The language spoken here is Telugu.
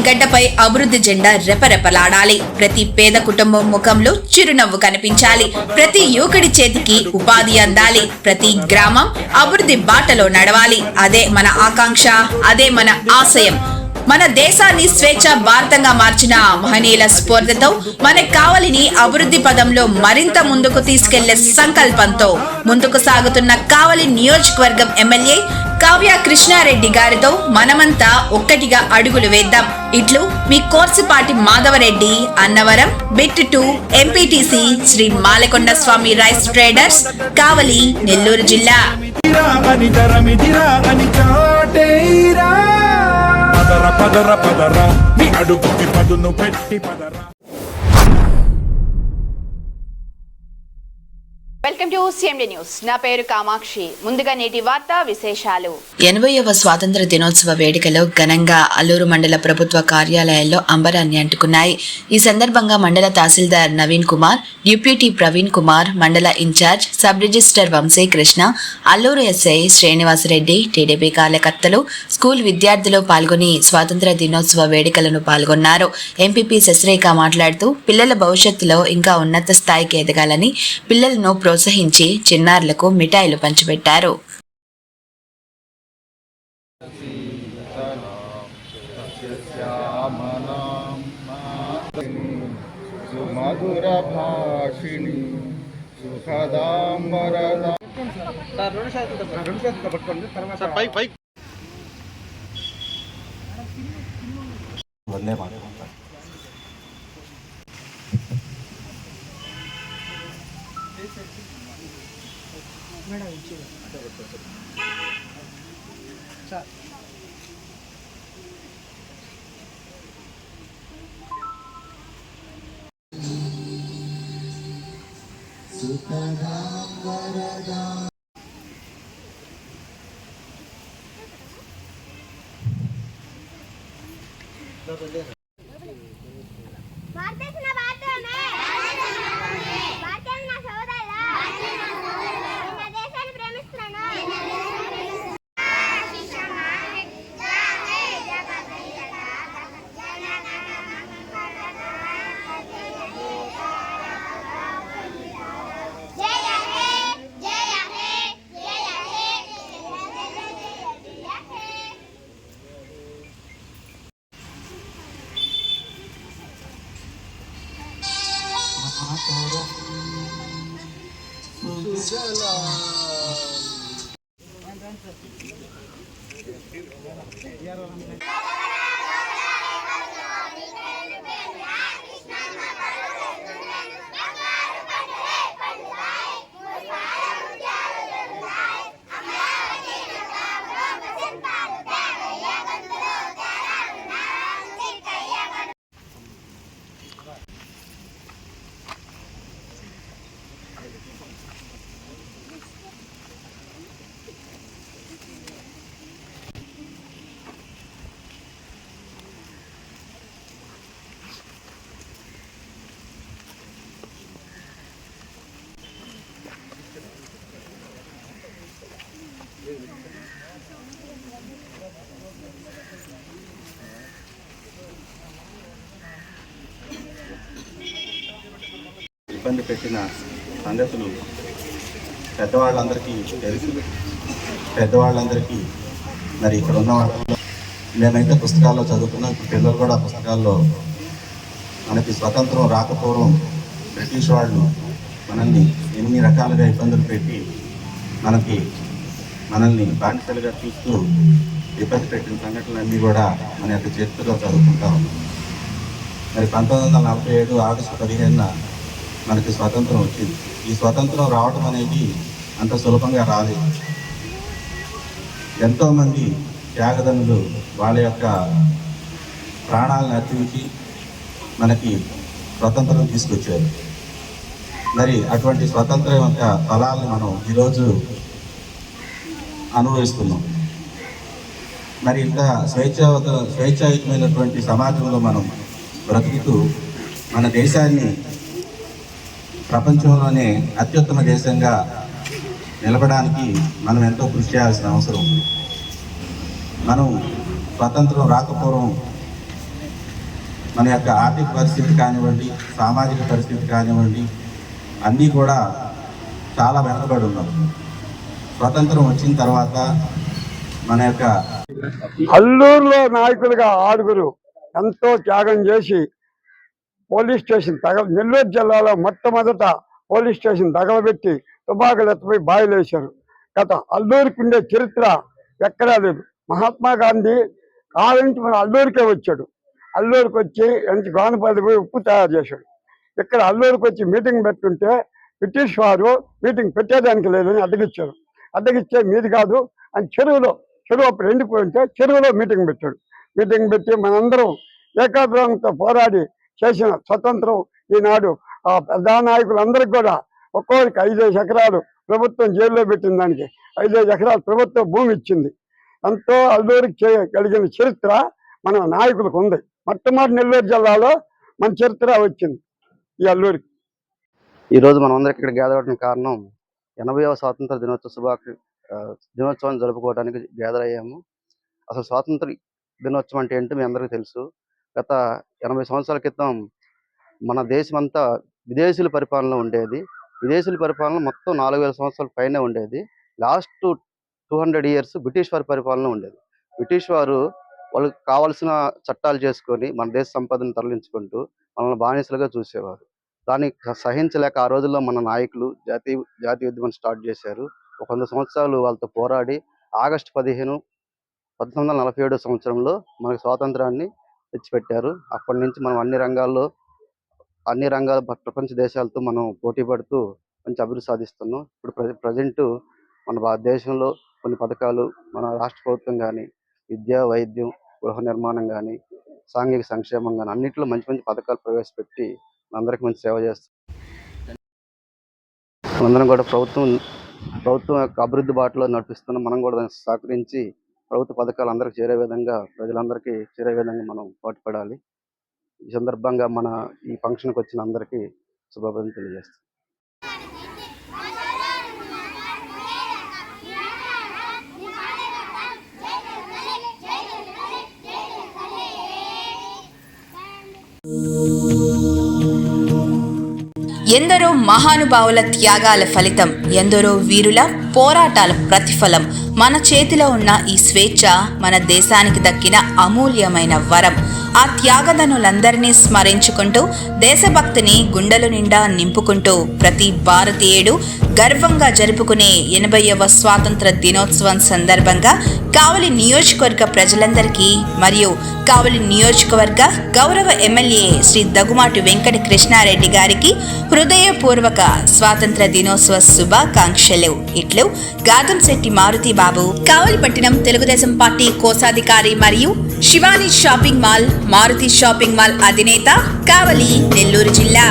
గడ్డపై అభివృద్ధి జెండా రెపరెపలాడాలి. ప్రతి పేద కుటుంబం ముఖంలో చిరునవ్వు కనిపించాలి. ప్రతి యువకుడి చేతికి ఉపాధి అందాలి. ప్రతి గ్రామం అభివృద్ధి బాటలో నడవాలి. అదే మన ఆకాంక్ష, అదే మన ఆశయం. మన దేశాన్ని స్వేచ్ఛ భారతంగా మార్చిన మహనీయుల స్ఫూర్తితో మన కావలిని అభివృద్ధి పదంలో మరింత ముందుకు తీసుకెళ్లే సంకల్పంతో ముందుకు సాగుతున్న కావలి నియోజకవర్గం ఎమ్మెల్యే కావ్య కృష్ణారెడ్డి గారితో మనమంతా ఒక్కటిగా అడుగులు వేద్దాం. ఇట్లు మీ Korsupati Madhavareddy, Annavaram, bit 2 MPTC Shri Malakonda Swamy rice traders, Kavali, Nellore జిల్లా. పదర పదర నీ అడుగుకి పదును పెట్టి పదర. Welcome to CMD news. నా పేరు కామాక్షి. ముందుగా నేటి వార్తా విశేషాలు. 80వ స్వాతంత్ర దినోత్సవ వేడుకలు ఘనంగా అల్లూరు మండల ప్రభుత్వ కార్యాలయాల్లో అంబరాన్ని అంటుకున్నాయి. ఈ సందర్భంగా మండల తహసీల్దార్ నవీన్ కుమార్, డిప్యూటీ ప్రవీణ్ కుమార్, మండల in charge sub register Vamsikrishna, Alluru SI Srinivasareddy, TDP కార్యకర్తలు, స్కూల్ విద్యార్థులు పాల్గొని స్వాతంత్ర దినోత్సవ వేడుకలను పాల్గొన్నారు. ఎంపీపీ శశిరేఖ మాట్లాడుతూ పిల్లల భవిష్యత్తులో ఇంకా ఉన్నత స్థాయికి ఎదగాలని పిల్లలను ప్రోత్సహించి చిన్నారులకు మిఠాయిలు పంచిపెట్టారు. ఇబ్బంది పెట్టిన సంగతులు పెద్దవాళ్ళందరికీ తెలుసు. పెద్దవాళ్ళందరికీ మరి ఇక్కడ ఉన్న వాళ్ళలో మేమైతే పుస్తకాల్లో చదువుకున్నాం, ఇప్పుడు పిల్లలు కూడా పుస్తకాల్లో మనకి స్వతంత్రం రాకపోవడం బ్రిటిష్ వాళ్ళు మనల్ని ఎన్ని రకాలుగా ఇబ్బందులు పెట్టి మనల్ని బానిసలుగా చూస్తూ ఇబ్బంది పెట్టిన సంఘటనలన్నీ కూడా మన యొక్క చరిత్రలో చదువుకుంటాం. మరి 1947 ఆగస్టు 15న మనకి స్వాతంత్రం వచ్చింది. ఈ స్వాతంత్రం రావడం అనేది అంత సులభంగా రాలేదు. ఎంతోమంది త్యాగదనులు వాళ్ళ యొక్క ప్రాణాలను అర్పించి మనకి స్వతంత్రం తీసుకొచ్చారు. మరి అటువంటి స్వతంత్రం యొక్క ఫలాలను మనం ఈరోజు అనుభవిస్తున్నాం. మరి ఇంత స్వేచ్ఛాయుతమైనటువంటి సమాజంలో మనం బ్రతుకుతూ మన దేశాన్ని ప్రపంచంలోనే అత్యుత్తమ దేశంగా నిలబడానికి మనం ఎంతో కృషి చేయాల్సిన అవసరం ఉంది. మనం స్వాతంత్రం రాకపోవడం మన యొక్క ఆర్థిక పరిస్థితి కానివ్వండి, సామాజిక పరిస్థితి కానివ్వండి, అన్నీ కూడా చాలా వెనుకబడి ఉన్నాం. స్వతంత్రం వచ్చిన తర్వాత మన యొక్క అల్లూరులో నాయకులుగా 6 ఎంతో త్యాగం చేసి పోలీస్ స్టేషన్ నెల్లూరు జిల్లాలో మొట్టమొదట పోలీస్ స్టేషన్ తగలబెట్టి తుపాకులు ఎత్తపోయి బాయిలేశారు. గత అల్లూరికి ఉండే చరిత్ర ఎక్కడా లేదు. మహాత్మా గాంధీ కావాలంటే మన అల్లూరికే వచ్చాడు. అల్లూరికి వచ్చి గోనపల్లి పోయి ఉప్పు తయారు చేశాడు. ఇక్కడ అల్లూరికి వచ్చి మీటింగ్ పెట్టుంటే బ్రిటిష్ వారు మీటింగ్ పెట్టేదానికి లేదని అడ్డగిచ్చారు. అడ్డగిచ్చే మీది కాదు అని చెరువు అప్పుడు ఎండిపోయి ఉంటే చెరువులో మీటింగ్ పెట్టాడు. మీటింగ్ పెట్టి మనందరం ఏకాగ్రంతో పోరాడి చేసిన స్వతంత్రం ఈనాడు ఆ పెద్ద నాయకులందరికీ కూడా ఒక్కొక్కరికి 5 ఎకరాలు ప్రభుత్వం జైల్లో పెట్టిన దానికి 5 ఎకరాలు ప్రభుత్వం భూమి ఇచ్చింది. ఎంతో అల్లూరికి చేయగలిగిన చరిత్ర మన నాయకులకు ఉంది. మొట్టమొదటి నెల్లూరు జిల్లాలో మన చరిత్ర వచ్చింది ఈ అల్లూరికి. ఈరోజు మనం అందరికి ఇక్కడ గ్యాదర్ అవడానికి కారణం 80వ స్వాతంత్ర దినోత్సవాన్ని జరుపుకోవడానికి గ్యాదర్ అయ్యాము. అసలు స్వాతంత్ర దినోత్సవం అంటే ఏంటో మీ అందరికీ తెలుసు. గత 80 సంవత్సరాల క్రితం మన దేశం అంతా విదేశీయుల పరిపాలన ఉండేది. విదేశీయుల పరిపాలన మొత్తం 4000 సంవత్సరాల పైనే ఉండేది. లాస్ట్ 200 ఇయర్స్ బ్రిటిష్ వారి పరిపాలన ఉండేది. బ్రిటిష్ వారు వాళ్ళకి కావాల్సిన చట్టాలు చేసుకొని మన దేశ సంపదను తరలించుకుంటూ మనల్ని బానిసలుగా చూసేవారు. దాన్ని సహించలేక ఆ రోజుల్లో మన నాయకులు జాతీయ ఉద్యమం స్టార్ట్ చేశారు. 100 సంవత్సరాలు వాళ్ళతో పోరాడి ఆగస్టు 15, 1947 సంవత్సరంలో మనకు స్వాతంత్రాన్ని తెచ్చిపెట్టారు. అప్పటి నుంచి మనం అన్ని రంగాల ప్రపంచ దేశాలతో మనం పోటీ పడుతూ మంచి అభివృద్ధి సాధిస్తున్నాం. ఇప్పుడు ప్రజెంట్ మన భారతదేశంలో కొన్ని పథకాలు మన రాష్ట్ర ప్రభుత్వం కానీ విద్య, వైద్యం, గృహ నిర్మాణం కానీ, సాంఘిక సంక్షేమం కానీ అన్నింటిలో మంచి మంచి పథకాలు ప్రవేశపెట్టి అందరికీ మంచి సేవ చేస్తాం. మనందరం కూడా ప్రభుత్వం యొక్క అభివృద్ధి బాటలో నడిపిస్తున్నాం. మనం కూడా దానికి సహకరించి ప్రభుత్వ పథకాలు అందరికీ చేరే విధంగా, ప్రజలందరికీ చేరే విధంగా మనం పాటుపడాలి. ఈ సందర్భంగా మన ఈ ఫంక్షన్కి వచ్చిన అందరికీ శుభాకాంక్షలు తెలియజేస్తాం. ఎందరో మహానుభావుల త్యాగాల ఫలితం, ఎందరో వీరుల పోరాటాల ప్రతిఫలం. మన చేతిలో ఉన్న ఈ స్వేచ్ఛ మన దేశానికి దక్కిన అమూల్యమైన వరం. ఆ త్యాగధనులందరినీ స్మరించుకుంటూ, దేశభక్తిని గుండెల నిండా నింపుకుంటూ ప్రతి భారతీయుడు గర్వంగా జరుపుకునే 80వ స్వాతంత్ర దినోత్సవం సందర్భంగా కావలి నియోజకవర్గ ప్రజలందరికీ మరియు కావలి నియోజకవర్గ గౌరవ ఎమ్మెల్యే శ్రీ దగ్గుమాటి వెంకట కృష్ణారెడ్డి గారికి హృదయపూర్వక స్వాతంత్ర దినోత్సవ శుభాకాంక్షలు. ఇట్లు గాదంశెట్టి మారుతి బాబు, కావలిపట్నం తెలుగుదేశం పార్టీ కోశాధికారి మరియు Shivani shopping mall, Maruthi shopping mall అధినేత, కావలి, నెల్లూరు జిల్లా.